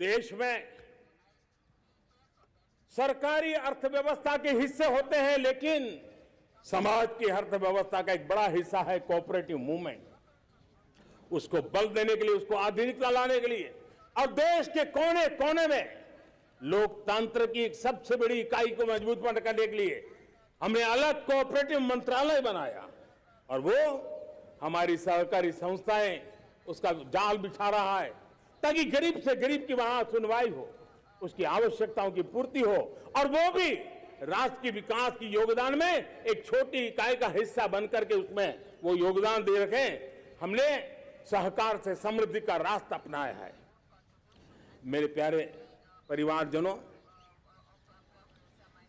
देश में सरकारी अर्थव्यवस्था के हिस्से होते हैं, लेकिन समाज की अर्थव्यवस्था का एक बड़ा हिस्सा है कोऑपरेटिव मूवमेंट। उसको बल देने के लिए, उसको आधुनिकता लाने के लिए और देश के कोने कोने में लोकतंत्र की एक सबसे बड़ी इकाई को मजबूत करने के लिए हमने अलग कोऑपरेटिव मंत्रालय बनाया और वो हमारी सहकारी संस्थाएं उसका जाल बिछा रहा है ताकि गरीब से गरीब की वहां सुनवाई हो, उसकी आवश्यकताओं की पूर्ति हो और वो भी राष्ट्र के विकास की योगदान में एक छोटी इकाई का हिस्सा बनकर के उसमें वो योगदान दे रखें। हमने सहकार से समृद्धि का रास्ता अपनाया है। मेरे प्यारे परिवारजनों,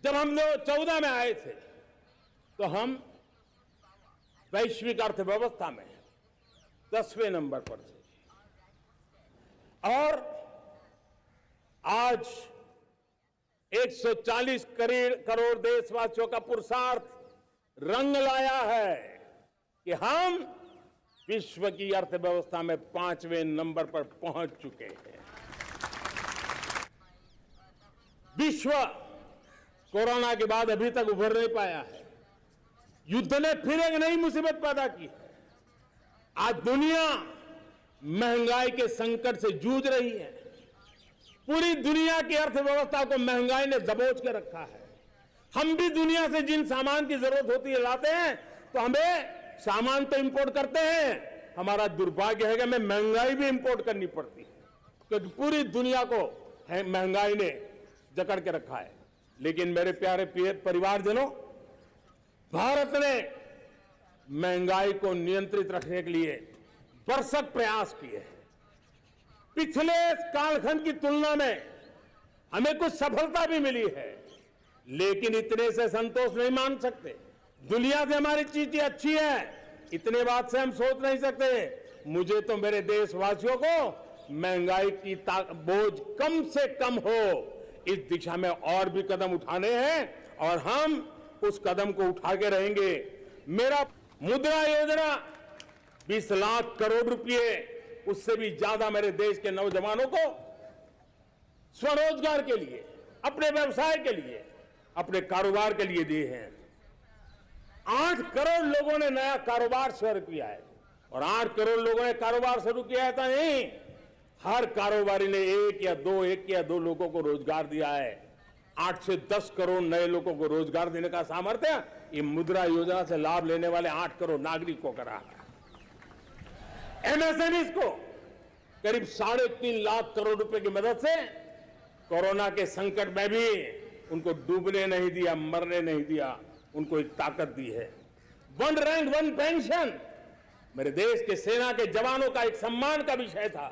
जब हम 2014 में आए थे तो हम वैश्विक अर्थव्यवस्था में 10वें नंबर पर थे और आज 140 करोड़ देशवासियों का पुरुषार्थ रंग लाया है कि हम विश्व की अर्थव्यवस्था में 5वें नंबर पर पहुंच चुके हैं। विश्व कोरोना के बाद अभी तक उभर नहीं पाया है। युद्ध ने फिर एक नई मुसीबत पैदा की है। आज दुनिया महंगाई के संकट से जूझ रही है। पूरी दुनिया की अर्थव्यवस्था को महंगाई ने दबोच के रखा है। हम भी दुनिया से जिन सामान की जरूरत होती है लाते हैं, तो हमें सामान तो इंपोर्ट करते हैं। हमारा दुर्भाग्य है कि हमें महंगाई भी इंपोर्ट करनी पड़ती है, क्योंकि पूरी दुनिया को महंगाई ने जकड़ के रखा है। लेकिन मेरे प्यारे परिवारजनों, भारत ने महंगाई को नियंत्रित रखने के लिए भरसक प्रयास किए हैं। पिछले कालखंड की तुलना में हमें कुछ सफलता भी मिली है, लेकिन इतने से संतोष नहीं मान सकते। दुनिया से हमारी चीजें अच्छी है, इतने बात से हम सोच नहीं सकते। मुझे तो मेरे देशवासियों को महंगाई की बोझ कम से कम हो, इस दिशा में और भी कदम उठाने हैं और हम उस कदम को उठा के रहेंगे। मेरा मुद्रा योजना 20 लाख करोड़ रुपए, उससे भी ज्यादा मेरे देश के नौजवानों को स्वरोजगार के लिए, अपने व्यवसाय के लिए, अपने कारोबार के लिए दिए हैं। 8 करोड़ लोगों ने नया कारोबार शुरू किया है और 8 करोड़ लोगों ने कारोबार शुरू किया है तो नहीं, हर कारोबारी ने एक या दो लोगों को रोजगार दिया है। 8 से 10 करोड़ नए लोगों को रोजगार देने का सामर्थ्य ये मुद्रा योजना से लाभ लेने वाले 8 करोड़ नागरिकों को करा है। एमएसएमई को करीब 3.5 लाख करोड़ रुपए की मदद से कोरोना के संकट में भी उनको डूबने नहीं दिया, मरने नहीं दिया, उनको एक ताकत दी है। 1 रैंक 1 पेंशन मेरे देश के सेना के जवानों का एक सम्मान का विषय था।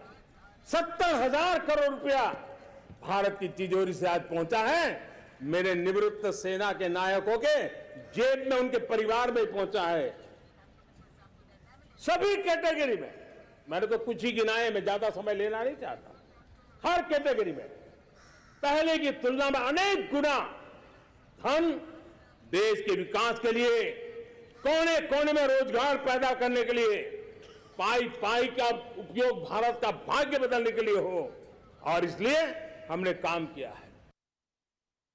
70,000 करोड़ रुपया भारत की तिजोरी से आज पहुंचा है। मेरे निवृत्त सेना के नायकों के जेब में, उनके परिवार में पहुंचा है। सभी कैटेगरी में, मैंने तो कुछ ही गिनाए, मैं ज्यादा समय लेना नहीं चाहता। हर कैटेगरी में पहले की तुलना में अनेक गुना धन देश के विकास के लिए, कोने कोने में रोजगार पैदा करने के लिए, पाई पाई का उपयोग भारत का भाग्य बदलने के लिए हो, और इसलिए हमने काम किया है।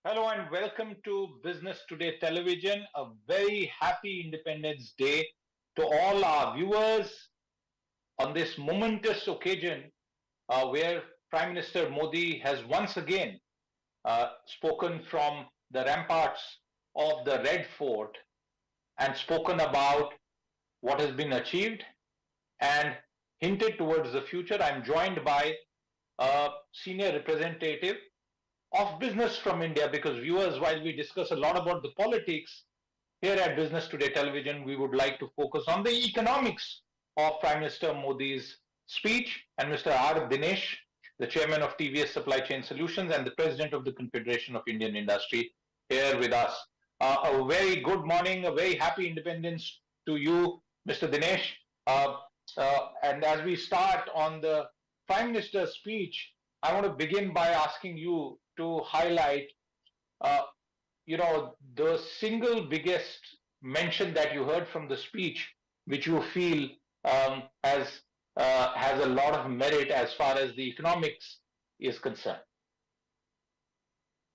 Hello and welcome to Business Today Television. A very happy Independence Day to all our viewers on this momentous occasion where Prime Minister Modi has once again spoken from the ramparts of the Red Fort and spoken about what has been achieved and hinted towards the future. I'm joined by a senior representative of business from India, because viewers, while we discuss a lot about the politics, here at Business Today Television, we would like to focus on the economics of Prime Minister Modi's speech. And Mr. R. Dinesh, the chairman of TVS Supply Chain Solutions and the president of the Confederation of Indian Industry, here with us. A very good morning, a very happy independence to you, Mr. Dinesh. And as we start on the Prime Minister's speech, I want to begin by asking you to highlight, the single biggest mention that you heard from the speech, which you feel has a lot of merit as far as the economics is concerned.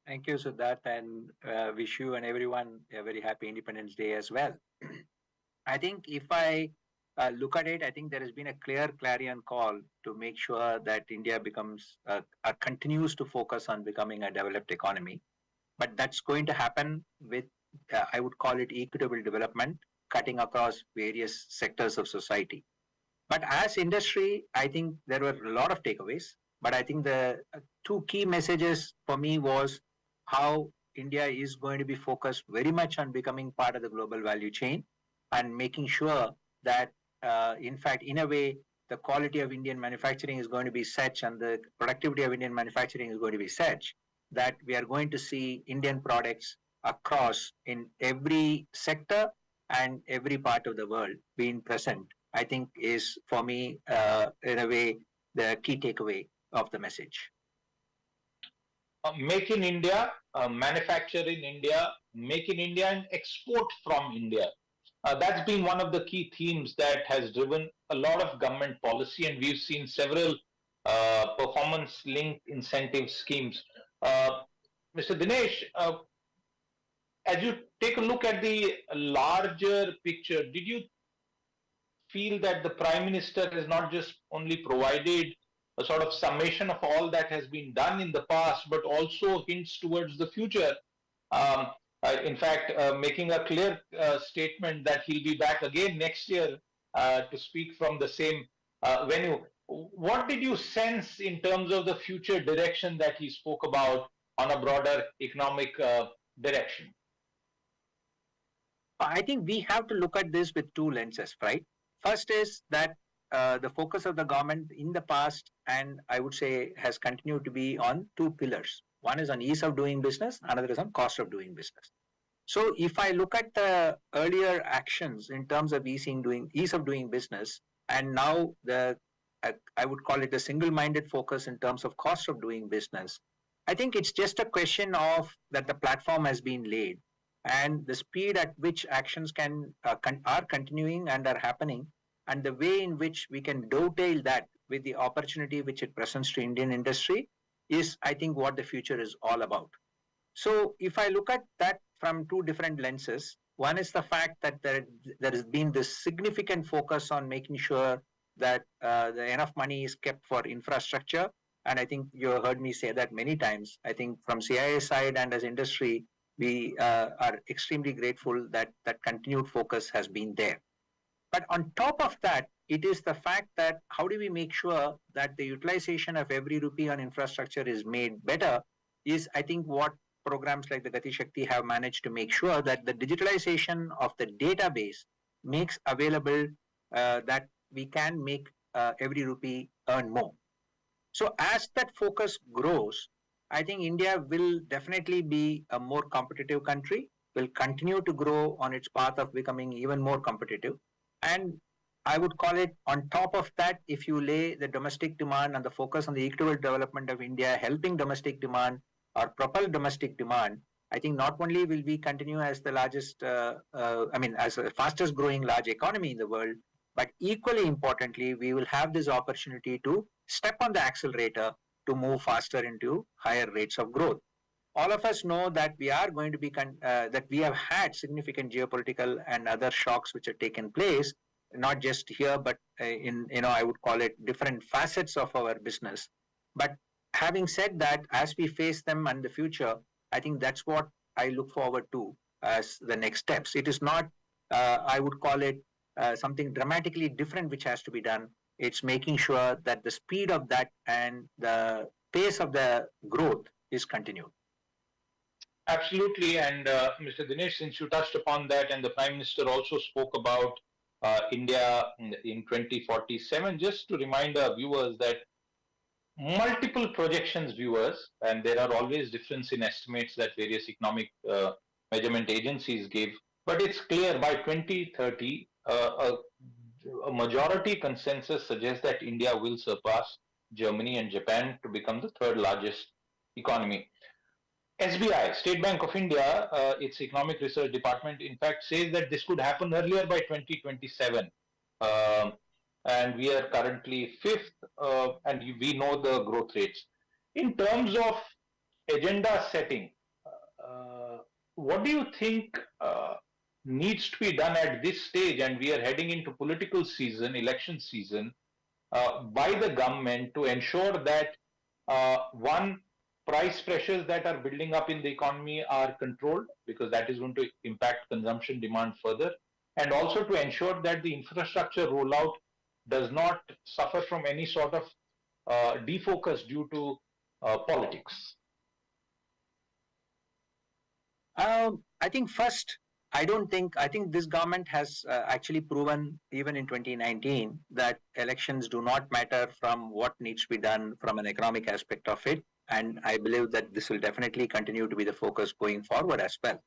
Thank you, Siddharth, and wish you and everyone a very happy Independence Day as well. I think if I look at it, I think there has been a clear clarion call to make sure that India becomes continues to focus on becoming a developed economy. But that's going to happen with, I would call it equitable development, cutting across various sectors of society. But as industry, I think there were a lot of takeaways. But I think the two key messages for me was how India is going to be focused very much on becoming part of the global value chain and making sure that, in fact, in a way, the quality of Indian manufacturing is going to be such and the productivity of Indian manufacturing is going to be such that we are going to see Indian products across in every sector and every part of the world being present, I think is for me, in a way, the key takeaway of the message. Make in India, manufacture in India, make in India, and export from India. That's been one of the key themes that has driven a lot of government policy, and we've seen several performance linked incentive schemes. Mr. Dinesh, as you take a look at the larger picture, did you feel that the Prime Minister has not just only provided a sort of summation of all that has been done in the past, but also hints towards the future? Um, in fact, making a clear statement that he'll be back again next year to speak from the same venue. What did you sense in terms of the future direction that he spoke about on a broader economic direction? I think we have to look at this with two lenses, right? First is that the focus of the government in the past, and I would say has continued to be on two pillars. One is on ease of doing business, another is on cost of doing business. So if I look at the earlier actions in terms of ease of doing business, and now I would call it a single-minded focus in terms of cost of doing business, I think it's just a question of that the platform has been laid and the speed at which actions are continuing and are happening, and the way in which we can dovetail that with the opportunity which it presents to Indian industry is, I think, what the future is all about. So if I look at that from two different lenses, one is the fact that there has been this significant focus on making sure that enough money is kept for infrastructure. And I think you heard me say that many times. I think from CII side and as industry, we are extremely grateful that that continued focus has been there. But on top of that, it is the fact that how do we make sure that the utilization of every rupee on infrastructure is made better is, I think, what programs like the Gati Shakti have managed to make sure that the digitalization of the database makes available that we can make every rupee earn more. So as that focus grows, I think India will definitely be a more competitive country, will continue to grow on its path of becoming even more competitive. And I would call it on top of that, if you lay the domestic demand and the focus on the equitable development of India, helping domestic demand or propel domestic demand, I think not only will we continue as the largest, as the fastest growing large economy in the world, but equally importantly, we will have this opportunity to step on the accelerator to move faster into higher rates of growth. All of us know that we are going to be that we have had significant geopolitical and other shocks which have taken place, not just here, but in I would call it different facets of our business. But having said that, as we face them in the future, I think that's what I look forward to as the next steps. It is not, I would call it something dramatically different which has to be done. It's making sure that the speed of that and the pace of the growth is continued. Absolutely. And Mr. Dinesh, since you touched upon that, and the Prime Minister also spoke about India in 2047, just to remind our viewers that multiple projections, viewers, and there are always difference in estimates that various economic measurement agencies give, but it's clear by 2030, a majority consensus suggests that India will surpass Germany and Japan to become the third largest economy. SBI, State Bank of India, its economic research department, in fact, says that this could happen earlier by 2027. And we are currently fifth, and we know the growth rates. In terms of agenda setting, uh, what do you think needs to be done at this stage? And we are heading into political season, election season, by the government to ensure that one, price pressures that are building up in the economy are controlled, because that is going to impact consumption demand further, and also to ensure that the infrastructure rollout does not suffer from any sort of defocus due to politics. I think first, I think this government has actually proven even in 2019 that elections do not matter from what needs to be done from an economic aspect of it. And I believe that this will definitely continue to be the focus going forward as well.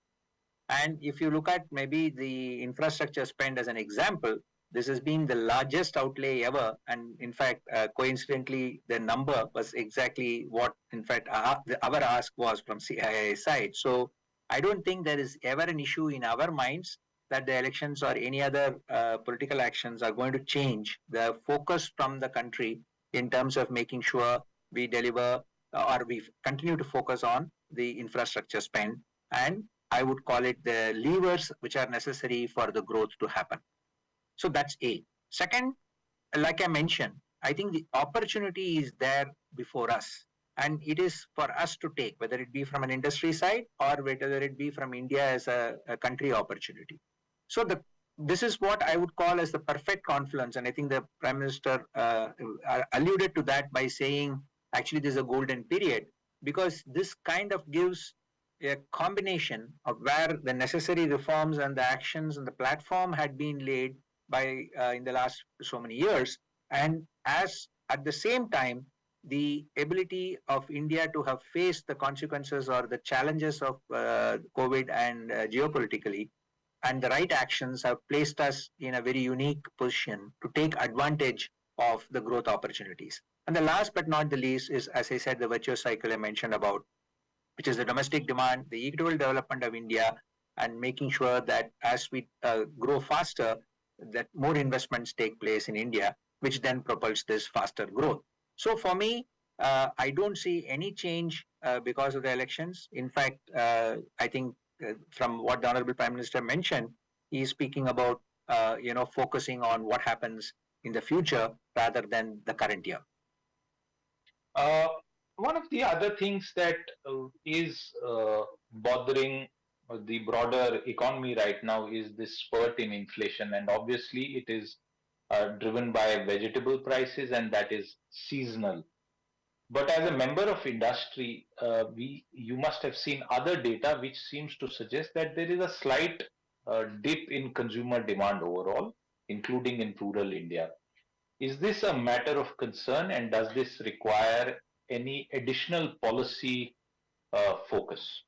And if you look at maybe the infrastructure spend as an example, this has been the largest outlay ever. And in fact, coincidentally, the number was exactly what, in fact, our ask was from CII side. So I don't think there is ever an issue in our minds that the elections or any other political actions are going to change the focus from the country in terms of making sure we deliver or we continue to focus on the infrastructure spend. And I would call it the levers which are necessary for the growth to happen. So that's A. Second, like I mentioned, I think the opportunity is there before us. And it is for us to take, whether it be from an industry side or whether it be from India as a country opportunity. So this is what I would call as the perfect confluence. And I think the Prime Minister alluded to that by saying, actually, there's a golden period, because this kind of gives a combination of where the necessary reforms and the actions and the platform had been laid by in the last so many years. And as at the same time, the ability of India to have faced the consequences or the challenges of COVID and geopolitically, and the right actions have placed us in a very unique position to take advantage of the growth opportunities. And the last but not the least is, as I said, the virtuous cycle I mentioned about, which is the domestic demand, the equitable development of India, and making sure that as we grow faster, that more investments take place in India, which then propels this faster growth. So for me, I don't see any change because of the elections. In fact, I think from what the Honorable Prime Minister mentioned, he is speaking about focusing on what happens in the future rather than the current year. One of the other things that is bothering the broader economy right now is this spurt in inflation, and obviously it is driven by vegetable prices, and that is seasonal. But as a member of industry, you must have seen other data which seems to suggest that there is a slight dip in consumer demand overall, including in rural India. Is this a matter of concern, and does this require any additional policy focus?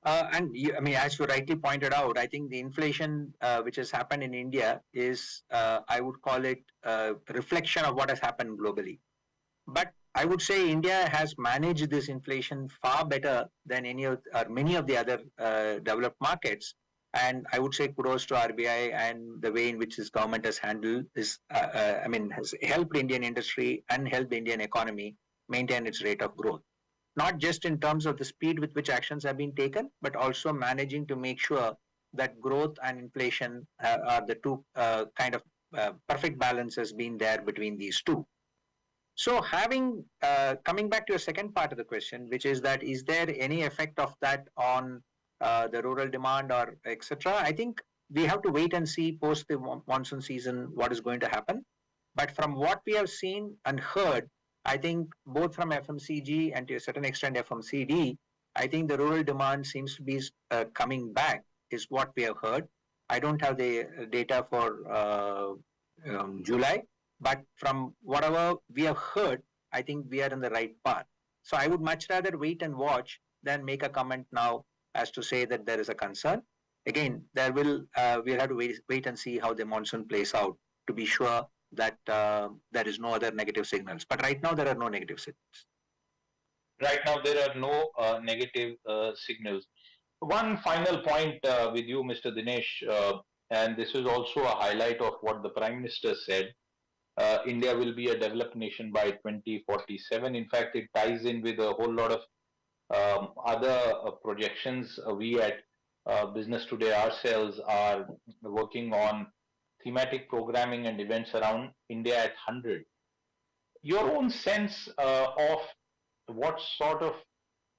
I mean, as you rightly pointed out, I think the inflation which has happened in India is, I would call it a reflection of what has happened globally. But I would say India has managed this inflation far better than any of or many of the other developed markets. And I would say kudos to RBI and the way in which this government has handled this. Has helped Indian industry and helped the Indian economy maintain its rate of growth. Not just in terms of the speed with which actions have been taken, but also managing to make sure that growth and inflation are the two kind of perfect balance has been there between these two. So having coming back to your second part of the question, which is that is there any effect of that on the rural demand or etc.? I think we have to wait and see post the monsoon season what is going to happen. But from what we have seen and heard, I think both from FMCG and to a certain extent FMCD, I think the rural demand seems to be coming back, is what we have heard. I don't have the data for July, but from whatever we have heard, I think we are in the right path. So I would much rather wait and watch than make a comment now as to say that there is a concern. Again, we'll have to wait and see how the monsoon plays out to be sure that there is no other negative signals. But right now, there are no negative signals. Right now, there are no negative signals. One final point with you, Mr. Dinesh, and this is also a highlight of what the Prime Minister said. India will be a developed nation by 2047. In fact, it ties in with a whole lot of other projections. We at Business Today ourselves are working on thematic programming and events around India at 100. Your own sense of what sort of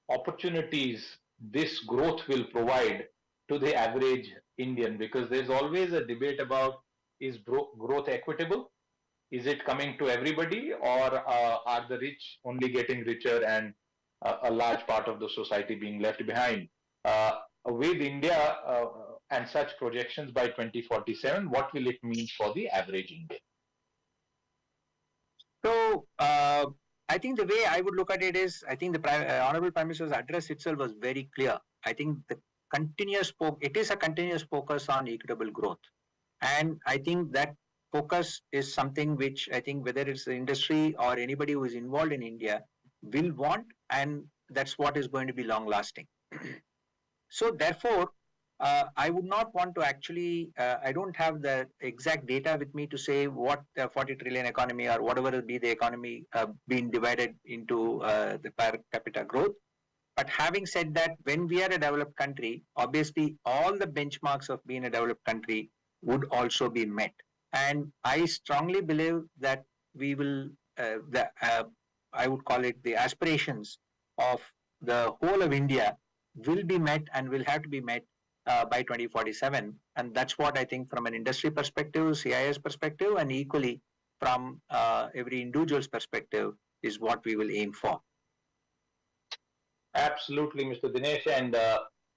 opportunities this growth will provide to the average Indian, because there's always a debate about, is growth equitable? Is it coming to everybody, or are the rich only getting richer and a large part of the society being left behind? With India and such projections by 2047, what will it mean for the average Indian? So, I think the way I would look at it is, I think the Honorable Prime Minister's address itself was very clear. I think it is a continuous focus on equitable growth. And I think that focus is something which I think whether it's the industry or anybody who is involved in India will want, and that's what is going to be long lasting. So therefore, I would not want to actually, I don't have the exact data with me to say what 40 trillion economy or whatever will be the economy being divided into the per capita growth. But having said that, when we are a developed country, obviously all the benchmarks of being a developed country would also be met. And I strongly believe that we will, I would call it the aspirations of the whole of India will be met and will have to be met by 2047. And that's what I think from an industry perspective, CIS perspective, and equally from every individual's perspective is what we will aim for. Absolutely, Mr. Dinesh. And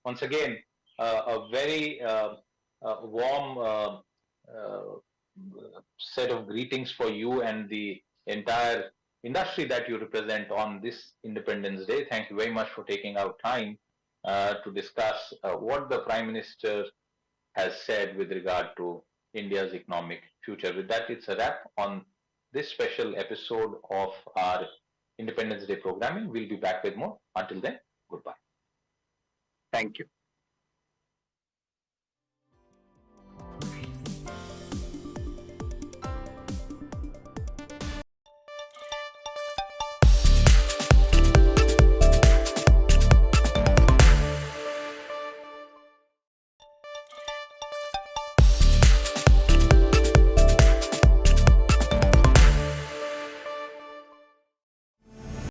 once again, a very warm set of greetings for you and the entire industry that you represent on this Independence Day. Thank you very much for taking out time to discuss what the Prime Minister has said with regard to India's economic future. With that, it's a wrap on this special episode of our Independence Day programming. We'll be back with more. Until then, goodbye. Thank you.